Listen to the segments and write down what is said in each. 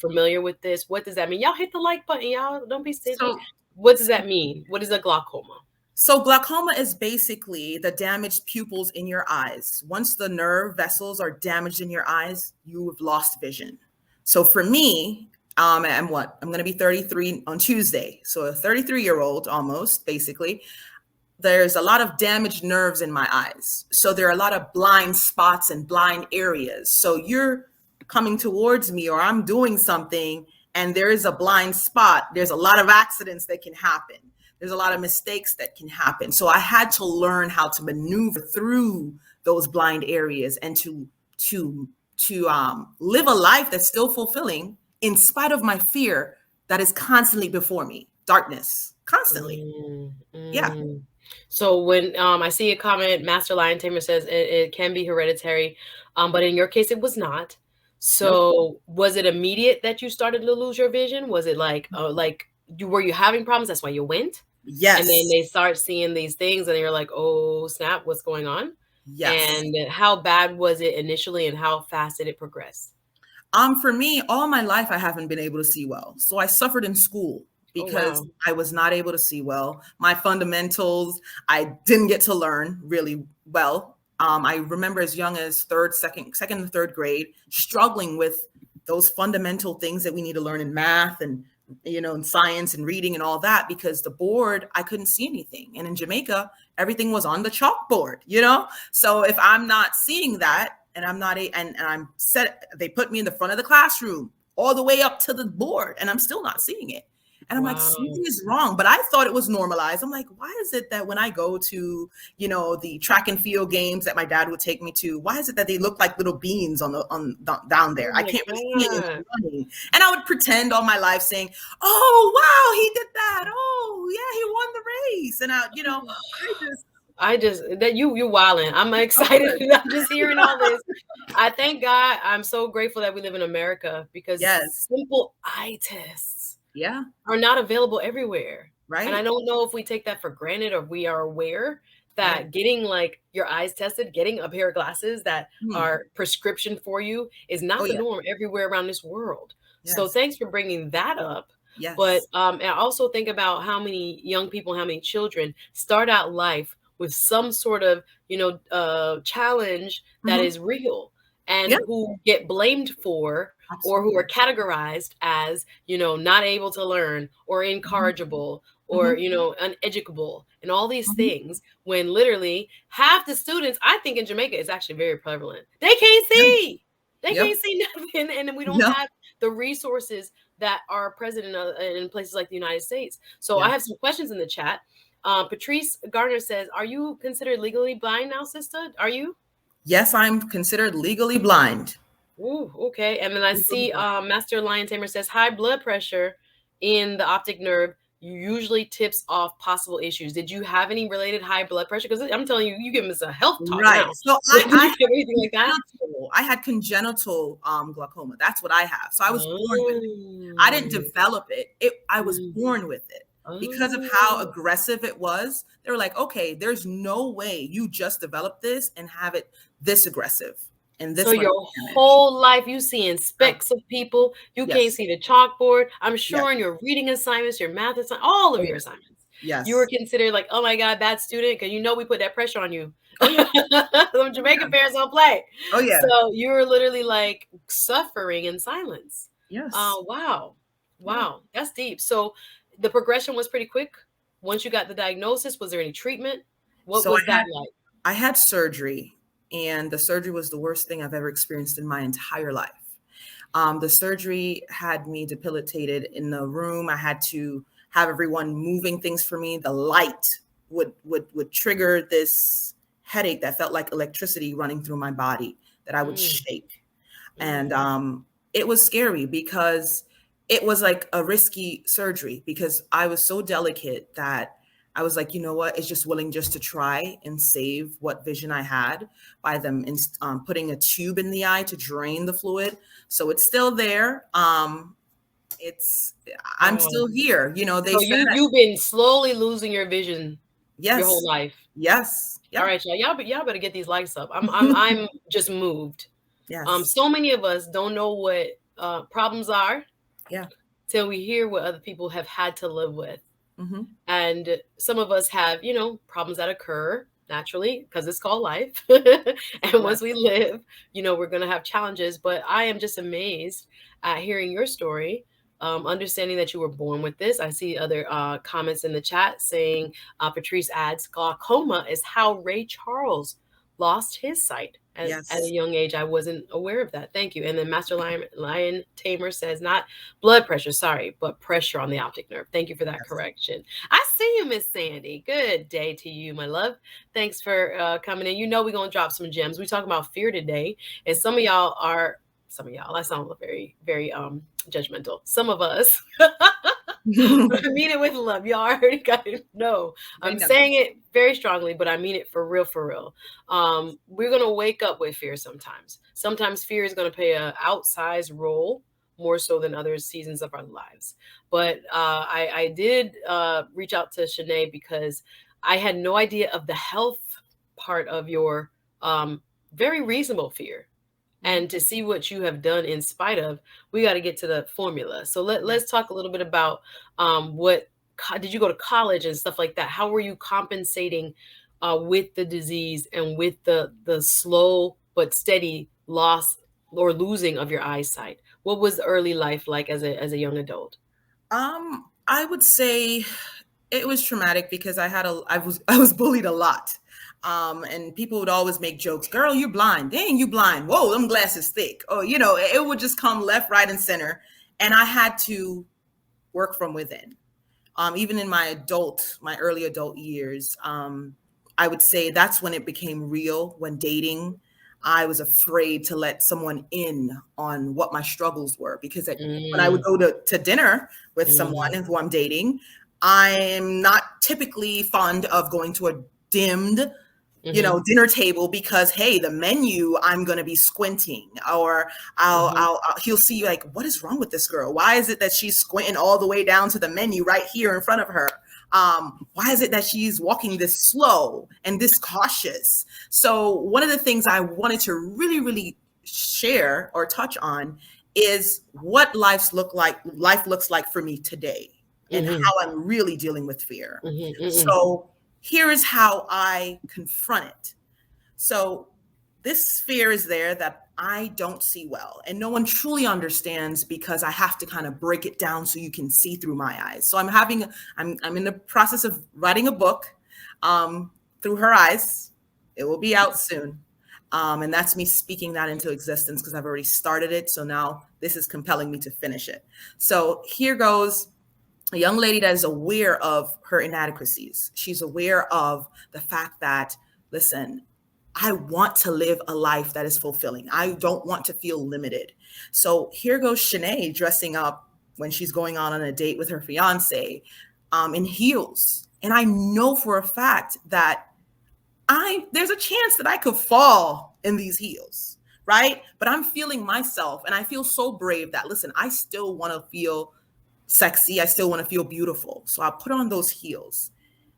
familiar with this, what does that mean? Y'all hit the like button. Y'all don't be stingy. So, What does that mean? What is a glaucoma? so glaucoma is basically the damaged pupils in your eyes. Once the nerve vessels are damaged in your eyes, you have lost vision. So for me, I'm going to be 33 on Tuesday. So a 33-year-old almost, basically. There's a lot of damaged nerves in my eyes. So there are a lot of blind spots and blind areas. So you're coming towards me or I'm doing something and there is a blind spot. There's a lot of accidents that can happen. There's a lot of mistakes that can happen. So I had to learn how to maneuver through those blind areas and to live a life that's still fulfilling in spite of my fear that is constantly before me, darkness, constantly. Yeah. So when I see a comment, Master Lion Tamer says it can be hereditary, but in your case it was not. So was it immediate that you started to lose your vision? Was it like were you having problems? That's why you went? Yes. And then they start seeing these things and you're like, oh snap, what's going on? Yes. And how bad was it initially and how fast did it progress? For me, all my life I haven't been able to see well. So I suffered in school because I was not able to see well. My fundamentals, I didn't get to learn really well. I remember as young as second and third grade, struggling with those fundamental things that we need to learn in math and, in science and reading and all that, because the board, I couldn't see anything. And in Jamaica, everything was on the chalkboard, So if I'm not seeing that and I'm not, and I'm set, they put me in the front of the classroom all the way up to the board and I'm still not seeing it. And I'm like, something is wrong. But I thought it was normalized. I'm like, why is it that when I go to, the track and field games that my dad would take me to, why is it that they look like little beans down there? I can't really see it running. And I would pretend all my life saying, oh, wow, he did that. Oh, yeah, he won the race. And I just that you wilding. I'm excited. I'm just hearing all this. I thank God. I'm so grateful that we live in America because simple eye tests are not available everywhere. Right. And I don't know if we take that for granted or we are aware that getting like your eyes tested, getting a pair of glasses that are prescription for you is not the norm everywhere around this world. So thanks for bringing that up. Yes. But I also think about how many young people, how many children start out life with some sort of, challenge that is real and who get blamed for or who are categorized as, not able to learn or incorrigible or, uneducable and all these things when literally half the students, I think in Jamaica is actually very prevalent. They can't see. They can't see nothing. And we don't have the resources that are present in places like the United States. So I have some questions in the chat. Patrice Garner says, are you considered legally blind now, sister? Are you? Yes, I'm considered legally blind. Ooh, okay. And then I see Master Lion Tamer says, high blood pressure in the optic nerve usually tips off possible issues. Did you have any related high blood pressure? Because I'm telling you, you give us a health talk now. So I had congenital glaucoma. That's what I have. So I was born with it. I didn't develop it. I was born with it. Because of how aggressive it was, they were like, okay, there's no way you just developed this and have it this aggressive. And this so your whole life you seeing specks of people. You can't see the chalkboard. I'm sure in your reading assignments, your math assignments, all of your assignments. Yes. You were considered like, oh my God, bad student, because we put that pressure on you. Some Jamaican parents don't play. Oh yeah. So you were literally like suffering in silence. Yes. Wow. That's deep. So the progression was pretty quick. Once you got the diagnosis, was there any treatment? What was that like? I had surgery, and the surgery was the worst thing I've ever experienced in my entire life. The surgery had me debilitated in the room. I had to have everyone moving things for me. The light would trigger this headache that felt like electricity running through my body, that I would shake. And it was scary because it was like a risky surgery, because I was so delicate that I was like, you know what, it's just willing just to try and save what vision I had by them putting a tube in the eye to drain the fluid. So it's still there. I'm still here. You've been slowly losing your vision your whole life. Yes. Yep. All right, y'all better get these likes up. I'm just moved. Yes. So many of us don't know what problems are. Yeah. till we hear what other people have had to live with. Mm-hmm. And some of us have, problems that occur naturally because it's called life. And once we Yes. live, we're going to have challenges. But I am just amazed at hearing your story, understanding that you were born with this. I see other comments in the chat saying, Patrice adds, glaucoma is how Ray Charles lost his sight at a Yes. young age. I wasn't aware of that. Thank you. And then Master Lion Tamer says, not blood pressure, sorry, but pressure on the optic nerve. Thank you for that Yes. correction. I see you, Miss Sandy. Good day to you, my love. Thanks for coming in. We're going to drop some gems. We talk about fear today, and some of y'all, that sounds very, very judgmental. Some of us, I mean it with love. Y'all already got to know. They I'm know. saying it very strongly, but I mean it for real, for real. We're going to wake up with fear sometimes. Sometimes fear is going to play an outsized role more so than other seasons of our lives. But I did reach out to Shanae because I had no idea of the health part of your very reasonable fear. Mm-hmm. And to see what you have done in spite of, we got to get to the formula. So let's Yes. talk a little bit about what did you go to college and stuff like that? How were you compensating with the disease and with the slow but steady loss or losing of your eyesight? What was early life like as a young adult? I would say it was traumatic because I was bullied a lot. And people would always make jokes, girl, you're blind. Dang, you blind. Whoa, them glasses thick. Oh, it would just come left, right, and center. And I had to work from within. Even in my early adult years, I would say that's when it became real. When dating, I was afraid to let someone in on what my struggles were because when I would Mm, go to dinner with someone mm, who I'm dating, I'm not typically fond of going to a dimmed mm-hmm, dinner table because hey, the menu, I'm going to be squinting, or mm-hmm, he'll see like, what is wrong with this girl? Why is it that she's squinting all the way down to the menu right here in front of her? Why is it that she's walking this slow and this cautious? So one of the things I wanted to really, really share or touch on is what life looks like for me today and mm-hmm, how I'm really dealing with fear. mm-hmm, mm-hmm, So here is how I confront it. So this fear is there that I don't see well, and no one truly understands because I have to kind of break it down so you can see through my eyes. So I'm in the process of writing a book through her eyes. It will be out soon. And that's me speaking that into existence because I've already started it. So now this is compelling me to finish it. So here goes a young lady that is aware of her inadequacies. She's aware of the fact that, listen, I want to live a life that is fulfilling. I don't want to feel limited. So here goes Shanae dressing up when she's going on a date with her fiance in heels. And I know for a fact that there's a chance that I could fall in these heels, right? But I'm feeling myself and I feel so brave that, listen, I still want to feel sexy. I still want to feel beautiful. So I put on those heels.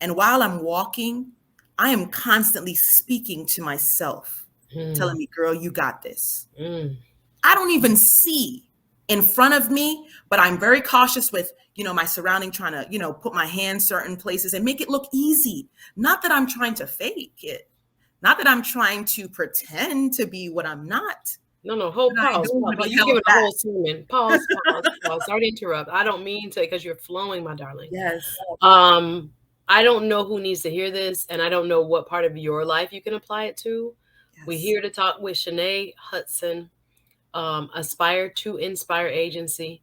And while I'm walking, I am constantly speaking to myself, telling me, girl, you got this. mm, I don't even see in front of me, but I'm very cautious with, my surrounding, trying to, put my hands certain places and make it look easy. Not that I'm trying to fake it. Not that I'm trying to pretend to be what I'm not, No, but hold, I pause, don't pause, want to pause. be You held giving a back. whole sermon. Pause, pause, pause. Sorry to interrupt. I don't mean to, because you're flowing, my darling. Yes. Um, I don't know who needs to hear this, and I don't know what part of your life you can apply it to. We're Yes. here to talk with Shanae Hudson, Aspire to Inspire Agency.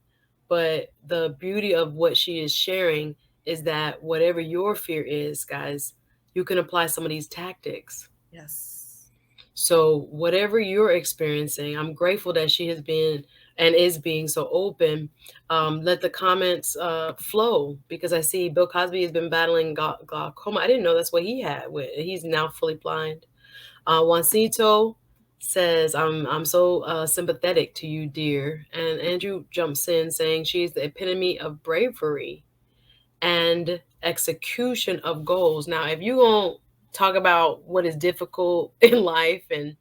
But the beauty of what she is sharing is that whatever your fear is, guys, you can apply some of these tactics. Yes. So, whatever you're experiencing, I'm grateful that she has been and is being so open. Let the comments flow because I see Bill Cosby has been battling glaucoma. I didn't know that's what he had. He's now fully blind. Juancito says, I'm so sympathetic to you, dear. And Andrew jumps in saying she's the epitome of bravery and execution of goals. Now, if you gonna talk about what is difficult in life and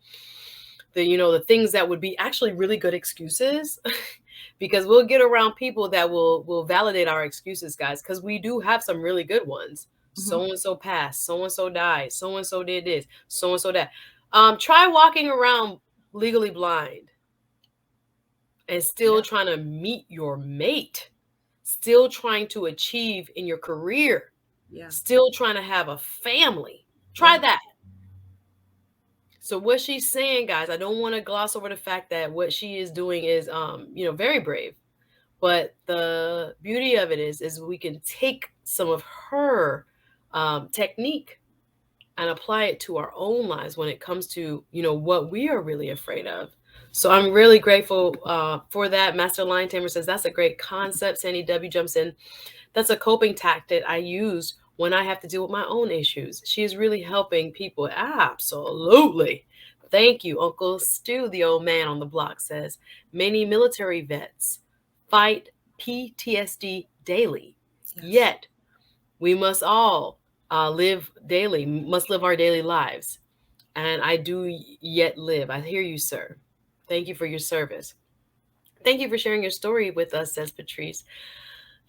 the things that would be actually really good excuses, because we'll get around people that will validate our excuses, guys, because we do have some really good ones. Mhm. So and so passed, so and so died, so and so did this, so and so that. Try walking around legally blind and still Yeah. trying to meet your mate, still trying to achieve in your career, Yeah. still trying to have a family. Try Yeah. that. So what she's saying, guys, I don't want to gloss over the fact that what she is doing is very brave. But the beauty of it is we can take some of her technique and apply it to our own lives when it comes to what we are really afraid of. So I'm really grateful for that. Master Lion Tamer says that's a great concept. Sandy W jumps in. That's a coping tactic I use when I have to deal with my own issues. She is really helping people. Absolutely. Thank you. Uncle Stu, the old man on the block, says many military vets fight PTSD daily. Yes. Yet we must all must live our daily lives. And I do yet live. I hear you, sir. Thank you for your service. Thank you for sharing your story with us, says Patrice.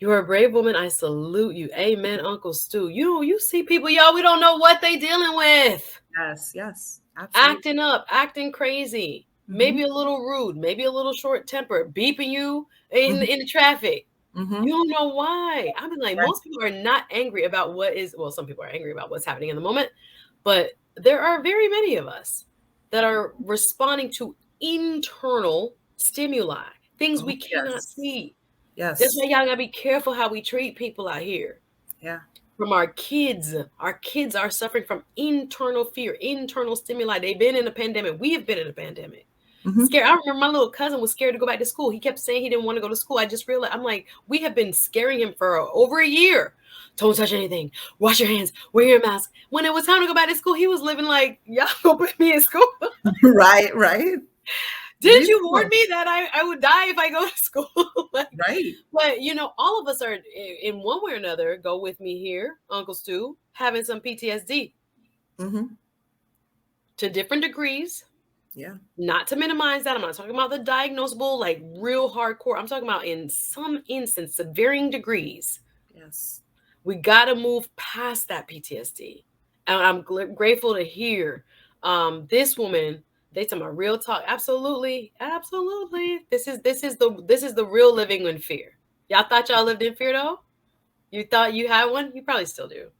You are a brave woman. I salute you. Amen, Uncle Stu. You see people, y'all, we don't know what they dealing with. Yes. Yes. Absolutely. Acting up, acting crazy, Mhm. maybe a little rude, maybe a little short tempered, beeping you in Mhm. in the traffic. You Mhm. don't know why. I mean, like Right. most people are not angry about some people are angry about what's happening in the moment, but there are very many of us that are responding to internal stimuli, things Oh, we cannot yes. see. That's Yes. why y'all gotta be careful how we treat people out here. Yeah. From our kids. Our kids are suffering from internal fear, internal stimuli. They've been in a pandemic. We have been in a pandemic. Mhm. Scared. I remember my little cousin was scared to go back to school. He kept saying he didn't want to go to school. I just realized I'm like, we have been scaring him for over a year. Don't touch anything. Wash your hands. Wear your mask. When it was time to go back to school, he was living like, y'all go put me in school. Right. Right. Did you warn Reasonable. me that I would die if I go to school? Like, Right. but all of us are in one way or another. Go with me here, Uncle Stu, having some PTSD Mhm. to different degrees. Yeah. Not to minimize that. I'm not talking about the diagnosable, like real hardcore. I'm talking about in some instance, of varying degrees. Yes. We got to move past that PTSD. And I'm grateful to hear this woman. They talking about real talk. Absolutely, absolutely. This is the real living in fear. Y'all thought y'all lived in fear though? You thought you had one? You probably still do.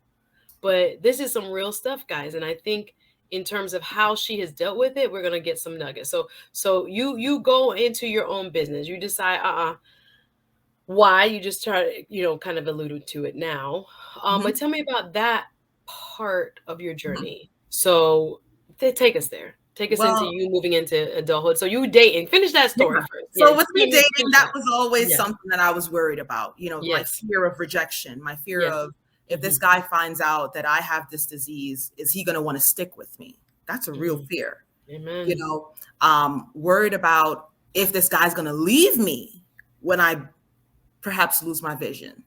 But this is some real stuff, guys. And I think in terms of how she has dealt with it, we're gonna get some nuggets. So you go into your own business. You decide, why you just try, kind of alluded to it now. But Mhm. tell me about that part of your journey. So take us there. Take us into Well, you moving into adulthood. So you dating. Finish that yeah. story first. Yeah, So with me dating, finish that that. was always Yeah. something that I was worried about. My Yes. fear of rejection, my fear Yes. of if this Hmm. guy finds out that I have this disease, is he going to want to stick with me? That's a real Hmm. fear. You Amen. know, worried about if this guy's going to leave me when I perhaps lose my vision.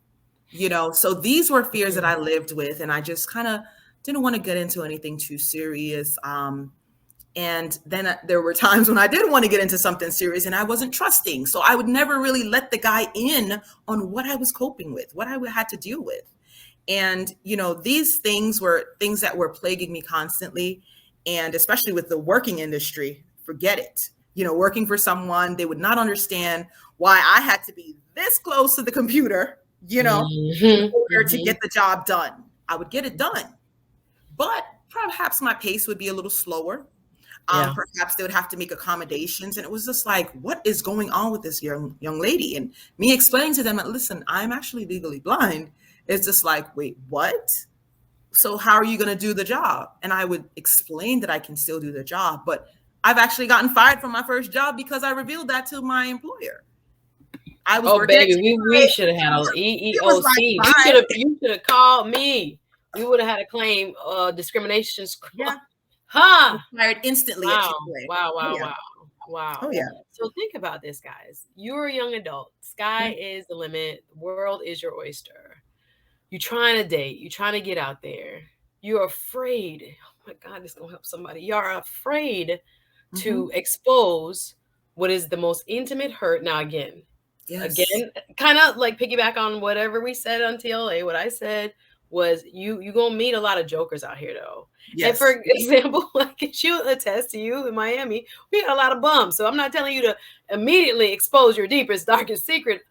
So these were fears that Mhm. I lived with, and I just kind of didn't want to get into anything too serious. And then there were times when I did want to get into something serious and I wasn't trusting. So I would never really let the guy in on what I was coping with, what I had to deal with. And, these things were things that were plaguing me constantly. And especially with the working industry, forget it. Working for someone, they would not understand why I had to be this close to the computer, in Mhm. order to Mhm. get the job done. I would get it done, but perhaps my pace would be a little slower. Yeah. Perhaps they would have to make accommodations. And it was just like, what is going on with this young lady? And me explaining to them that, listen, I'm actually legally blind. It's just like, wait, what? So how are you going to do the job? And I would explain that I can still do the job, but I've actually gotten fired from my first job because I revealed that to my employer. I was Oh, working at baby, we Chick-fil-A. should have had a It was like, EEOC. You should bye. have you should have called me. We would have had a claim discrimination. Yeah. I Huh. was fired instantly at Wow. Chick-fil-A. Wow. Oh Wow. yeah. Wow. Wow. Oh yeah. So think about this, guys. You're a young adult. Sky Yeah. is the limit. The world is your oyster. You're trying to date. You're trying to get out there. You're afraid. Oh my God, this gonna help somebody. You're afraid Mm-hmm. to expose what is the most intimate hurt. Now, again, Yes. Again, kinda like piggyback on whatever we said on TLA, what I said was you gonna meet a lot of jokers out here though. And for Yes. example, like she'll attest to you in Miami, we got a lot of bums. So I'm not telling you to immediately expose your deepest, darkest secret